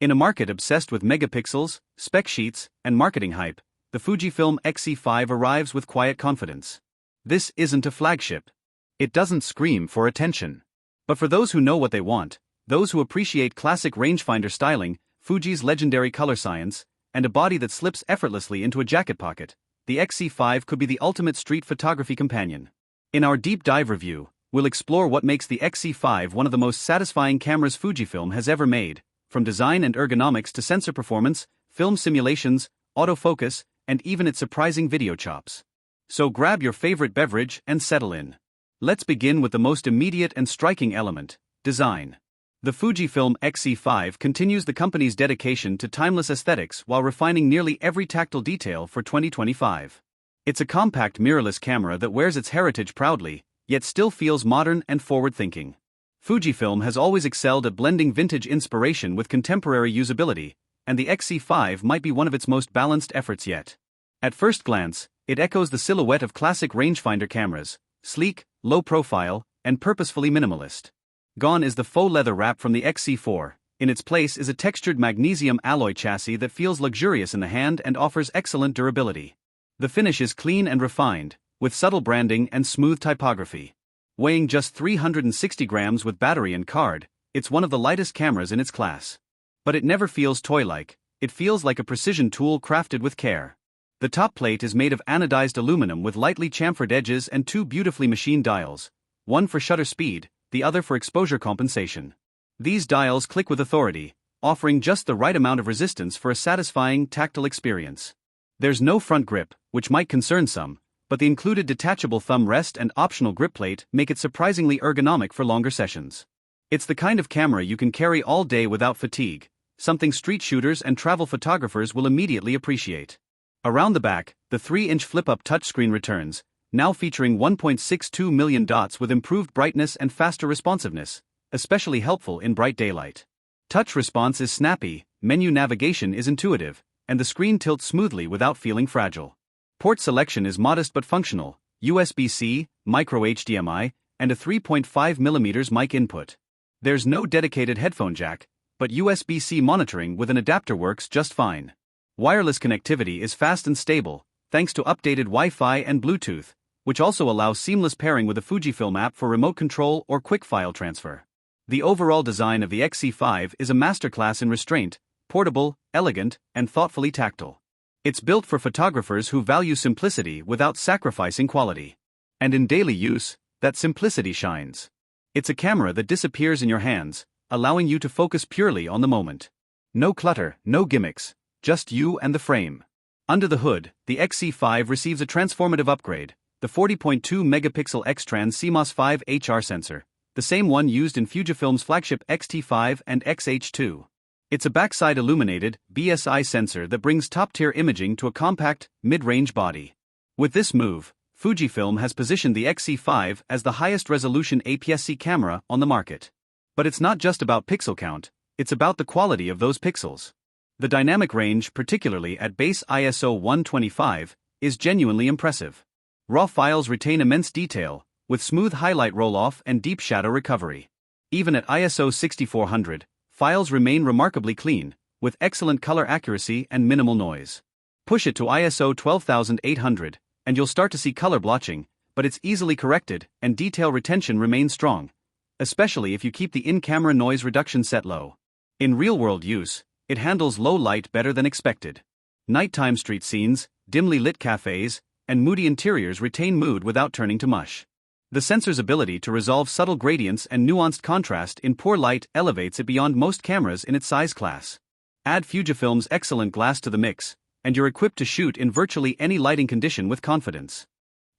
In a market obsessed with megapixels, spec sheets, and marketing hype, the Fujifilm X-E5 arrives with quiet confidence. This isn't a flagship. It doesn't scream for attention. But for those who know what they want, those who appreciate classic rangefinder styling, Fuji's legendary color science, and a body that slips effortlessly into a jacket pocket, the X-E5 could be the ultimate street photography companion. In our deep dive review, we'll explore what makes the X-E5 one of the most satisfying cameras Fujifilm has ever made, from design and ergonomics to sensor performance, film simulations, autofocus, and even its surprising video chops. So grab your favorite beverage and settle in. Let's begin with the most immediate and striking element: design. The Fujifilm X-E5 continues the company's dedication to timeless aesthetics while refining nearly every tactile detail for 2025. It's a compact mirrorless camera that wears its heritage proudly, yet still feels modern and forward-thinking. Fujifilm has always excelled at blending vintage inspiration with contemporary usability, and the X-E5 might be one of its most balanced efforts yet. At first glance, it echoes the silhouette of classic rangefinder cameras: sleek, low profile, and purposefully minimalist. Gone is the faux leather wrap from the X-E4. In its place is a textured magnesium alloy chassis that feels luxurious in the hand and offers excellent durability. The finish is clean and refined, with subtle branding and smooth typography. Weighing just 360 grams with battery and card, it's one of the lightest cameras in its class. But it never feels toy-like. It feels like a precision tool crafted with care. The top plate is made of anodized aluminum with lightly chamfered edges and two beautifully machined dials, one for shutter speed, the other for exposure compensation. These dials click with authority, offering just the right amount of resistance for a satisfying tactile experience. There's no front grip, which might concern some, but the included detachable thumb rest and optional grip plate make it surprisingly ergonomic for longer sessions. It's the kind of camera you can carry all day without fatigue, something street shooters and travel photographers will immediately appreciate. Around the back, the 3-inch flip-up touchscreen returns, now featuring 1.62 million dots with improved brightness and faster responsiveness, especially helpful in bright daylight. Touch response is snappy, menu navigation is intuitive, and the screen tilts smoothly without feeling fragile. Port selection is modest but functional: USB-C, micro HDMI, and a 3.5mm mic input. There's no dedicated headphone jack, but USB-C monitoring with an adapter works just fine. Wireless connectivity is fast and stable, thanks to updated Wi-Fi and Bluetooth, which also allows seamless pairing with a Fujifilm app for remote control or quick file transfer. The overall design of the X-E5 is a masterclass in restraint: portable, elegant, and thoughtfully tactile. It's built for photographers who value simplicity without sacrificing quality. And in daily use, that simplicity shines. It's a camera that disappears in your hands, allowing you to focus purely on the moment. No clutter, no gimmicks, just you and the frame. Under the hood, the X-E5 receives a transformative upgrade: the 40.2 megapixel X-Trans CMOS 5 HR sensor, the same one used in Fujifilm's flagship X-T5 and X-H2. It's a backside illuminated, BSI sensor that brings top-tier imaging to a compact, mid-range body. With this move, Fujifilm has positioned the X-E5 as the highest resolution APS-C camera on the market. But it's not just about pixel count, it's about the quality of those pixels. The dynamic range, particularly at base ISO 125, is genuinely impressive. RAW files retain immense detail, with smooth highlight roll-off and deep shadow recovery. Even at ISO 6400, files remain remarkably clean, with excellent color accuracy and minimal noise. Push it to ISO 12800, and you'll start to see color blotching, but it's easily corrected and detail retention remains strong, especially if you keep the in-camera noise reduction set low. In real-world use, it handles low light better than expected. Nighttime street scenes, dimly lit cafes, and moody interiors retain mood without turning to mush. The sensor's ability to resolve subtle gradients and nuanced contrast in poor light elevates it beyond most cameras in its size class. Add Fujifilm's excellent glass to the mix, and you're equipped to shoot in virtually any lighting condition with confidence.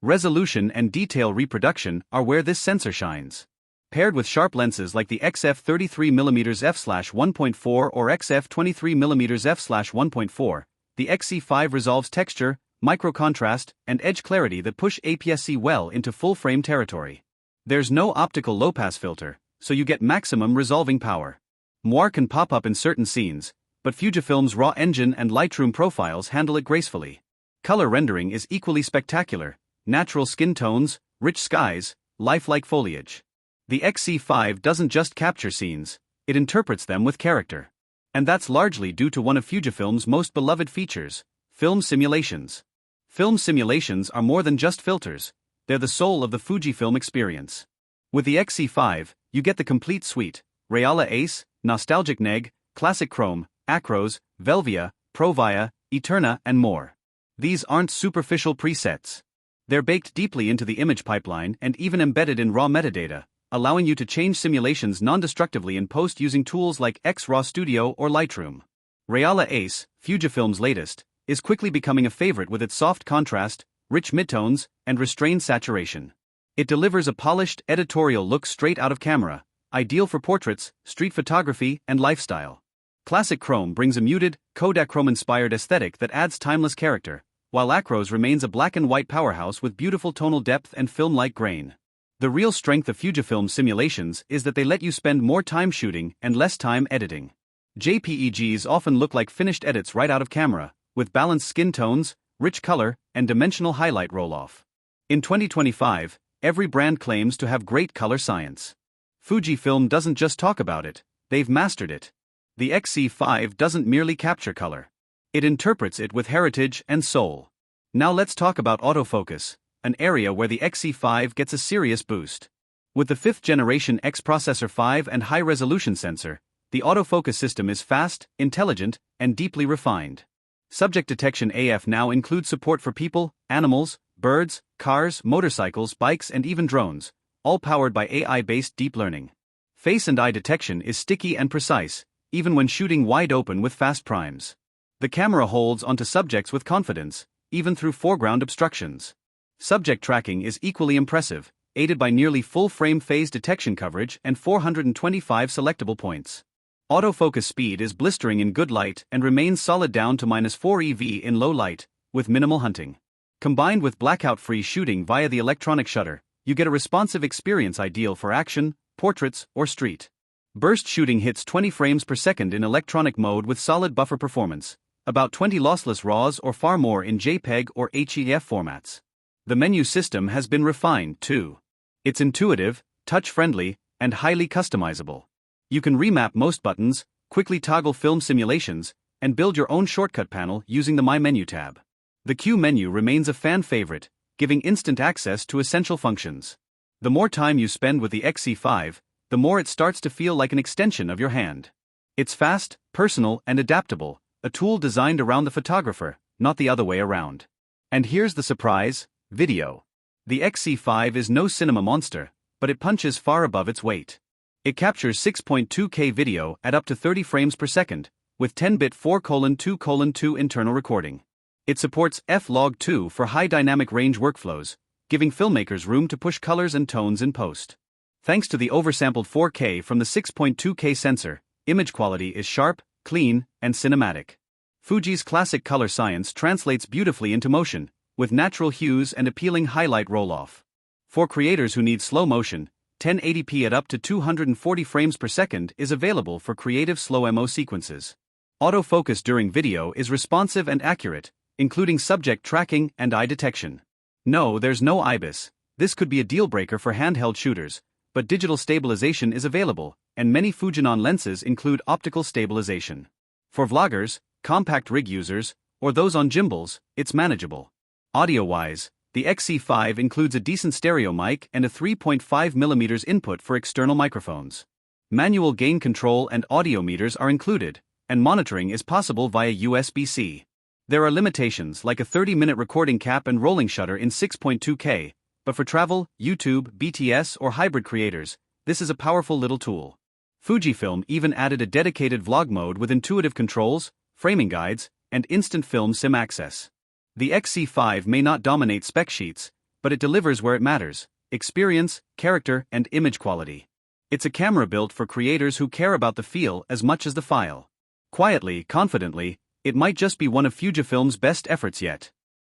Resolution and detail reproduction are where this sensor shines. Paired with sharp lenses like the XF33mm f/1.4 or XF23mm f/1.4, the X-E5 resolves texture, micro-contrast, and edge clarity that push APS-C well into full-frame territory. There's no optical low-pass filter, so you get maximum resolving power. Moire can pop up in certain scenes, but Fujifilm's RAW engine and Lightroom profiles handle it gracefully. Color rendering is equally spectacular: natural skin tones, rich skies, lifelike foliage. The X-E5 doesn't just capture scenes, it interprets them with character. And that's largely due to one of Fujifilm's most beloved features: film simulations. Film simulations are more than just filters, they're the soul of the Fujifilm experience. With the X-E5, you get the complete suite: Reala Ace, Nostalgic Neg, Classic Chrome, Acros, Velvia, Provia, Eterna, and more. These aren't superficial presets. They're baked deeply into the image pipeline and even embedded in raw metadata, allowing you to change simulations non-destructively in post using tools like X-Raw Studio or Lightroom. Reala Ace, Fujifilm's latest, is quickly becoming a favorite with its soft contrast, rich midtones, and restrained saturation. It delivers a polished, editorial look straight out of camera, ideal for portraits, street photography, and lifestyle. Classic Chrome brings a muted, Kodachrome-inspired aesthetic that adds timeless character, while Acros remains a black and white powerhouse with beautiful tonal depth and film-like grain. The real strength of Fujifilm simulations is that they let you spend more time shooting and less time editing. JPEGs often look like finished edits right out of camera, with balanced skin tones, rich color, and dimensional highlight roll-off. In 2025, every brand claims to have great color science. Fujifilm doesn't just talk about it, they've mastered it. The X-E5 doesn't merely capture color. It interprets it with heritage and soul. Now let's talk about autofocus, an area where the X-E5 gets a serious boost. With the 5th generation X processor 5 and high-resolution sensor, the autofocus system is fast, intelligent, and deeply refined. Subject detection AF now includes support for people, animals, birds, cars, motorcycles, bikes, and even drones, all powered by AI-based deep learning. Face and eye detection is sticky and precise, even when shooting wide open with fast primes. The camera holds onto subjects with confidence, even through foreground obstructions. Subject tracking is equally impressive, aided by nearly full-frame phase detection coverage and 425 selectable points. Autofocus speed is blistering in good light and remains solid down to -4 EV in low light, with minimal hunting. Combined with blackout-free shooting via the electronic shutter, you get a responsive experience ideal for action, portraits, or street. Burst shooting hits 20 frames per second in electronic mode with solid buffer performance, about 20 lossless RAWs or far more in JPEG or HEF formats. The menu system has been refined too. It's intuitive, touch-friendly, and highly customizable. You can remap most buttons, quickly toggle film simulations, and build your own shortcut panel using the My Menu tab. The Q menu remains a fan favorite, giving instant access to essential functions. The more time you spend with the X-E5, the more it starts to feel like an extension of your hand. It's fast, personal, and adaptable, a tool designed around the photographer, not the other way around. And here's the surprise: video. The X-E5 is no cinema monster, but it punches far above its weight. It captures 6.2K video at up to 30 frames per second, with 10-bit 4:2:2 internal recording. It supports F-Log2 for high dynamic range workflows, giving filmmakers room to push colors and tones in post. Thanks to the oversampled 4K from the 6.2K sensor, image quality is sharp, clean, and cinematic. Fuji's classic color science translates beautifully into motion, with natural hues and appealing highlight roll-off. For creators who need slow motion, 1080p at up to 240 frames per second is available for creative slow-mo sequences. Autofocus during video is responsive and accurate, including subject tracking and eye detection. No, there's no IBIS. This could be a deal-breaker for handheld shooters, but digital stabilization is available, and many Fujinon lenses include optical stabilization. For vloggers, compact rig users, or those on gimbals, it's manageable. Audio-wise, the X-E5 includes a decent stereo mic and a 3.5mm input for external microphones. Manual gain control and audio meters are included, and monitoring is possible via USB-C. There are limitations like a 30-minute recording cap and rolling shutter in 6.2K, but for travel, YouTube, BTS, or hybrid creators, this is a powerful little tool. Fujifilm even added a dedicated vlog mode with intuitive controls, framing guides, and instant film sim access. The X-E5 may not dominate spec sheets, but it delivers where it matters: experience, character, and image quality. It's a camera built for creators who care about the feel as much as the file. Quietly, confidently, it might just be one of Fujifilm's best efforts yet.